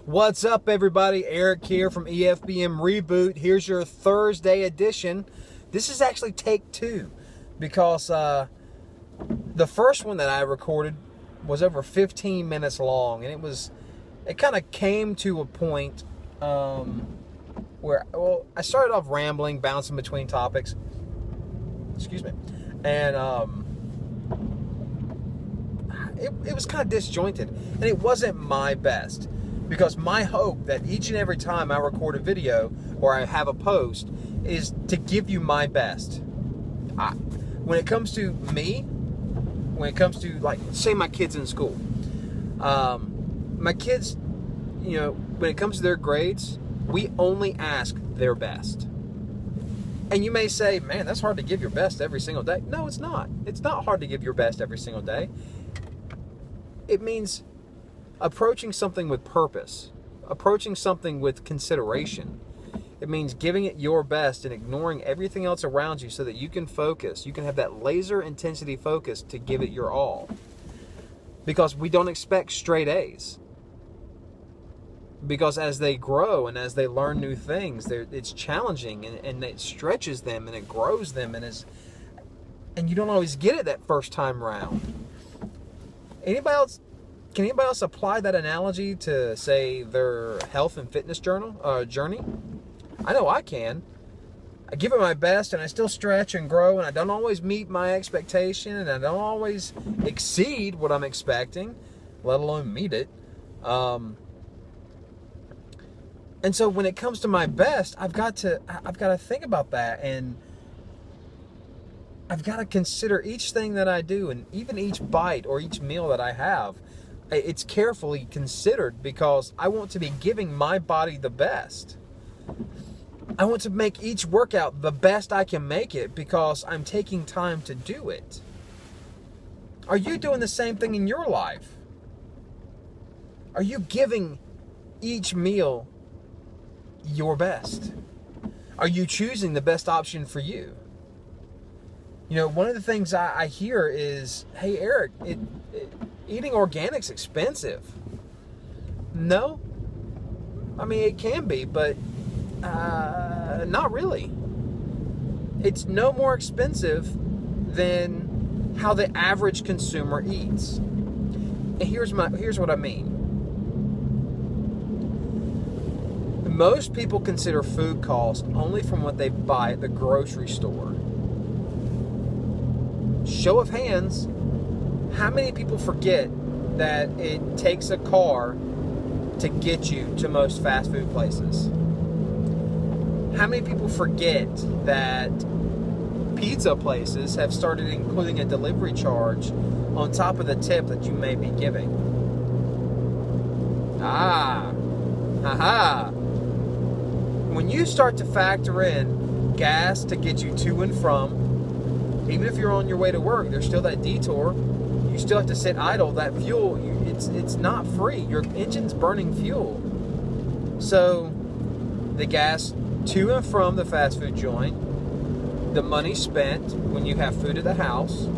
What's up, everybody? Eric here from EFBM Reboot. Here's your Thursday edition. This is actually take 2 because the first one that I recorded was over 15 minutes long, and it kind of came to a point where, I started off rambling, bouncing between topics. Excuse me. And it was kind of disjointed, and it wasn't my best. Because my hope that each and every time I record a video or I have a post is to give you my best. When it comes to me, when it comes to, like, say my kids in school, my kids, when it comes to their grades, we only ask their best. And you may say, man, that's hard to give your best every single day. No, it's not. It's not hard to give your best every single day. It means approaching something with purpose, approaching something with consideration. It means giving it your best and ignoring everything else around you so that you can focus. You can have that laser intensity focus to give it your all. Because we don't expect straight A's. Because as they grow and as they learn new things, it's challenging and it stretches them and it grows them and you don't always get it that first time round. Can anybody else apply that analogy to, say, their health and fitness journey? I know I can. I give it my best, and I still stretch and grow, and I don't always meet my expectation, and I don't always exceed what I'm expecting, let alone meet it. And so when it comes to my best, I've got to think about that, and I've got to consider each thing that I do, and even each bite or each meal that I have. It's carefully considered because I want to be giving my body the best. I want to make each workout the best I can make it because I'm taking time to do it. Are you doing the same thing in your life? Are you giving each meal your best? Are you choosing the best option for you? One of the things I hear is, hey, Eric, eating organic's expensive. No. I mean, it can be, but not really. It's no more expensive than how the average consumer eats. And here's what I mean. Most people consider food cost only from what they buy at the grocery store. Show of hands, how many people forget that it takes a car to get you to most fast food places? How many people forget that pizza places have started including a delivery charge on top of the tip that you may be giving? When you start to factor in gas to get you to and from, even if you're on your way to work, there's still that detour. You still have to sit idle. That fuel, it's not free. Your engine's burning fuel. So the gas to and from the fast food joint, the money spent when you have food at the house,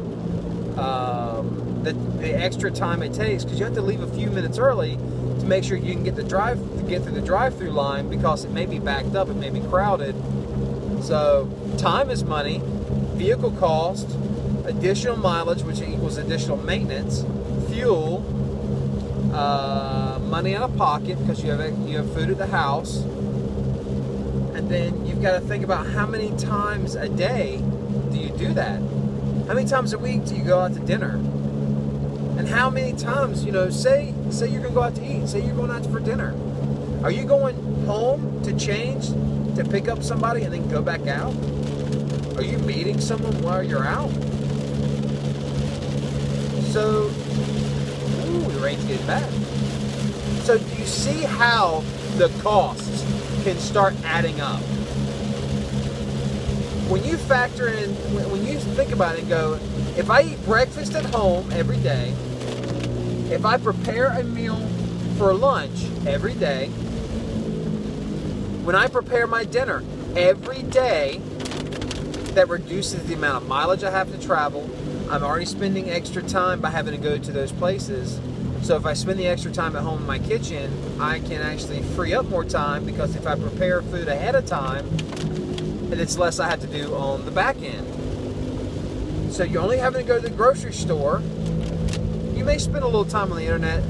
the extra time it takes because you have to leave a few minutes early to make sure you can get through the drive-through line because it may be backed up, it may be crowded. So time is money. Vehicle cost, additional mileage, which equals additional maintenance, fuel, money out of pocket because you have food at the house, and then you've got to think about how many times a day do you do that? How many times a week do you go out to dinner? And how many times, say you're going to go out to eat, say you're going out for dinner. Are you going home to change, to pick up somebody and then go back out? Are you meeting someone while you're out? So, the rain's getting bad. So do you see how the costs can start adding up? When you factor in, when you think about it and go, if I eat breakfast at home every day, if I prepare a meal for lunch every day, when I prepare my dinner every day, that reduces the amount of mileage I have to travel. I'm already spending extra time by having to go to those places. So if I spend the extra time at home in my kitchen, I can actually free up more time, because if I prepare food ahead of time, and it's less I have to do on the back end. So you're only having to go to the grocery store. You may spend a little time on the internet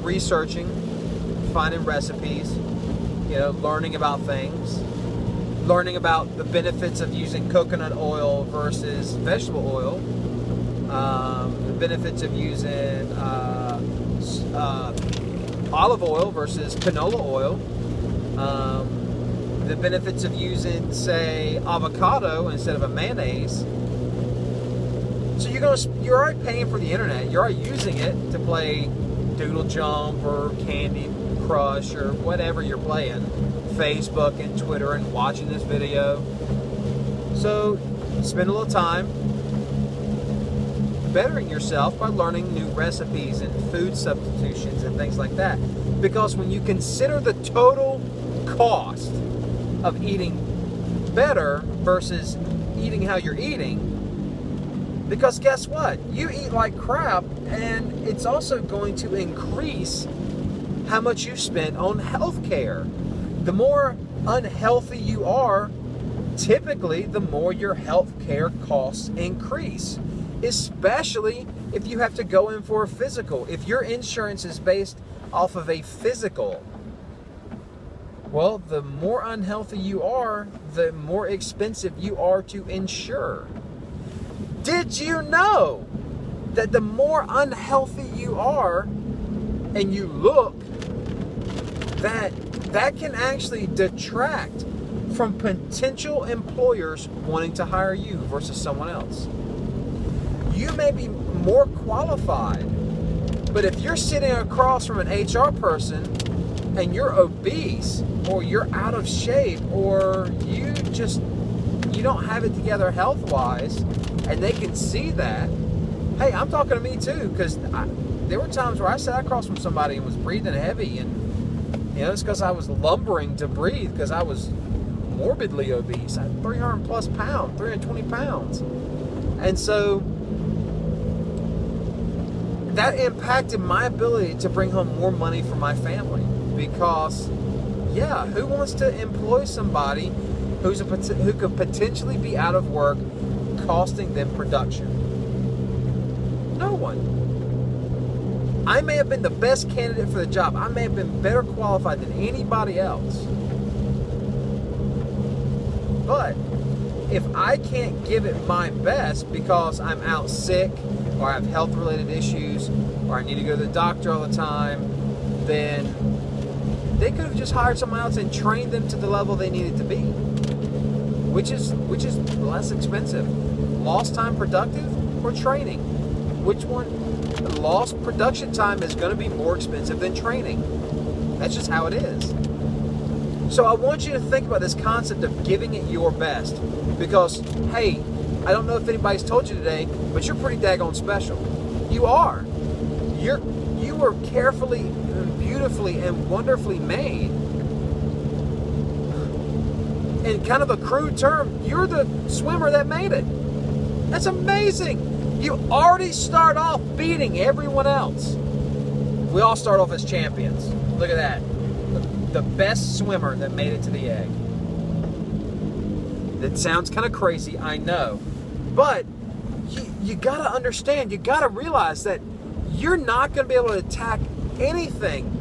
researching, finding recipes, learning about things, learning about the benefits of using coconut oil versus vegetable oil, the benefits of using olive oil versus canola oil, the benefits of using, say, avocado instead of a mayonnaise. So you're already paying for the internet. You're already using it to play Doodle Jump or Candy Crush or whatever you're playing, Facebook and Twitter, and watching this video. So spend a little time bettering yourself by learning new recipes and food substitutions and things like that. Because when you consider the total cost of eating better versus eating how you're eating, because guess what? You eat like crap, and it's also going to increase how much you spend on health care. The more unhealthy you are, typically the more your health care costs increase, especially if you have to go in for a physical. If your insurance is based off of a physical, well, the more unhealthy you are, the more expensive you are to insure. Did you know that the more unhealthy you are and you look, that can actually detract from potential employers wanting to hire you versus someone else? You may be more qualified, but if you're sitting across from an HR person and you're obese, or you're out of shape, or you don't have it together health-wise, and they can see that. Hey, I'm talking to me too, because there were times where I sat across from somebody and was breathing heavy, and it's because I was lumbering to breathe, because I was morbidly obese. I had 300 plus pounds, 320 pounds. And so that impacted my ability to bring home more money for my family, because who wants to employ somebody who could potentially be out of work, costing them production? No one. I may have been the best candidate for the job. I may have been better qualified than anybody else. But if I can't give it my best because I'm out sick, or I have health-related issues, or I need to go to the doctor all the time, then they could have just hired someone else and trained them to the level they needed to be, which is less expensive. Lost time productive or training? Which one? Lost production time is going to be more expensive than training. That's just how it is. So I want you to think about this concept of giving it your best, because, hey, I don't know if anybody's told you today, but you're pretty daggone special. You are. You were carefully, and beautifully, and wonderfully made. In kind of a crude term, you're the swimmer that made it. That's amazing. You already start off beating everyone else. We all start off as champions. Look at that. The best swimmer that made it to the egg. That sounds kind of crazy, I know. But you got to understand, you got to realize that you're not going to be able to attack anything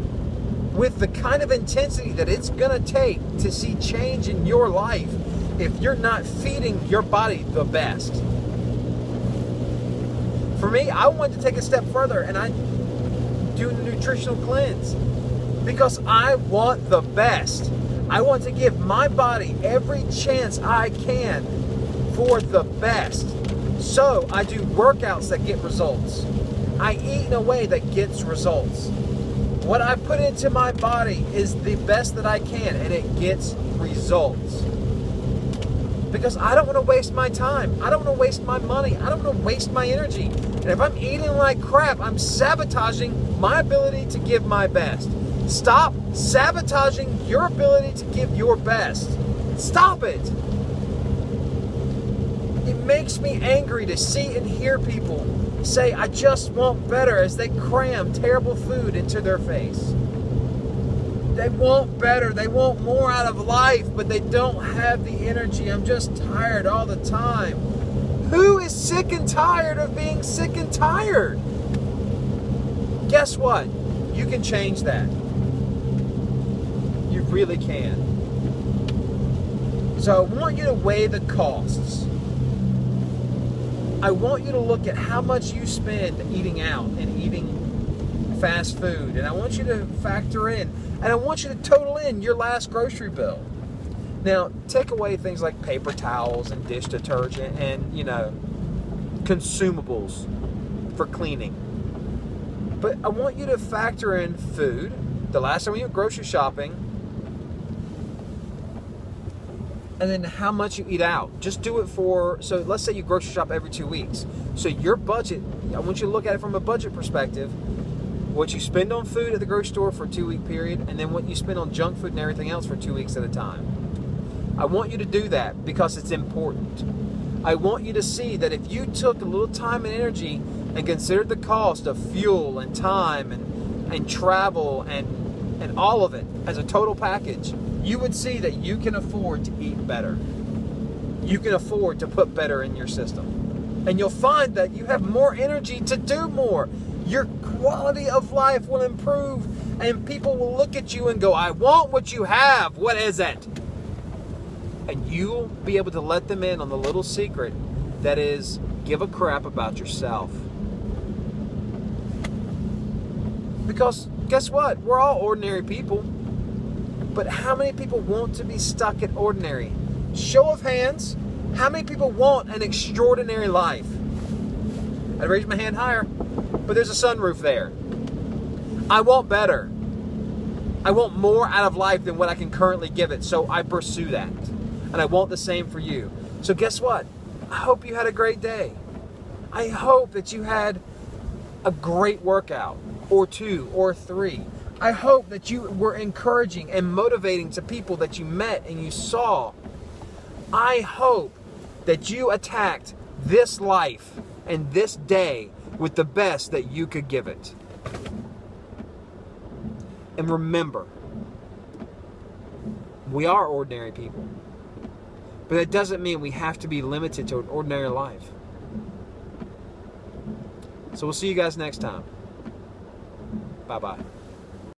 with the kind of intensity that it's going to take to see change in your life if you're not feeding your body the best. For me, I wanted to take a step further, and I do a nutritional cleanse because I want the best. I want to give my body every chance I can for the best. So I do workouts that get results. I eat in a way that gets results. What I put into my body is the best that I can, and it gets results. Because I don't want to waste my time. I don't want to waste my money. I don't want to waste my energy. And if I'm eating like crap, I'm sabotaging my ability to give my best. Stop sabotaging your ability to give your best. Stop it. It makes me angry to see and hear people say, I just want better, as they cram terrible food into their face. They want better. They want more out of life, but they don't have the energy. I'm just tired all the time. Who is sick and tired of being sick and tired? Guess what? You can change that. You really can. So I want you to weigh the costs. I want you to look at how much you spend eating out and eating fast food. And I want you to factor in, and I want you to total in your last grocery bill. Now, take away things like paper towels and dish detergent and, you know, consumables for cleaning. But I want you to factor in food, the last time you went grocery shopping, and then how much you eat out. Just do it for, so let's say you grocery shop every 2 weeks. So your budget, I want you to look at it from a budget perspective. What you spend on food at the grocery store for a 2-week period, and then what you spend on junk food and everything else for 2 weeks at a time. I want you to do that because it's important. I want you to see that if you took a little time and energy and considered the cost of fuel and time and travel and all of it as a total package, you would see that you can afford to eat better. You can afford to put better in your system. And you'll find that you have more energy to do more. Your quality of life will improve, and people will look at you and go, I want what you have. What is it? And you'll be able to let them in on the little secret that is, give a crap about yourself. Because guess what? We're all ordinary people. But how many people want to be stuck at ordinary? Show of hands, how many people want an extraordinary life? I'd raise my hand higher, but there's a sunroof there. I want better. I want more out of life than what I can currently give it, so I pursue that. And I want the same for you. So guess what? I hope you had a great day. I hope that you had a great workout, or 2 or 3. I hope that you were encouraging and motivating to people that you met and you saw. I hope that you attacked this life and this day with the best that you could give it. And remember, we are ordinary people. But that doesn't mean we have to be limited to an ordinary life. So we'll see you guys next time. Bye-bye.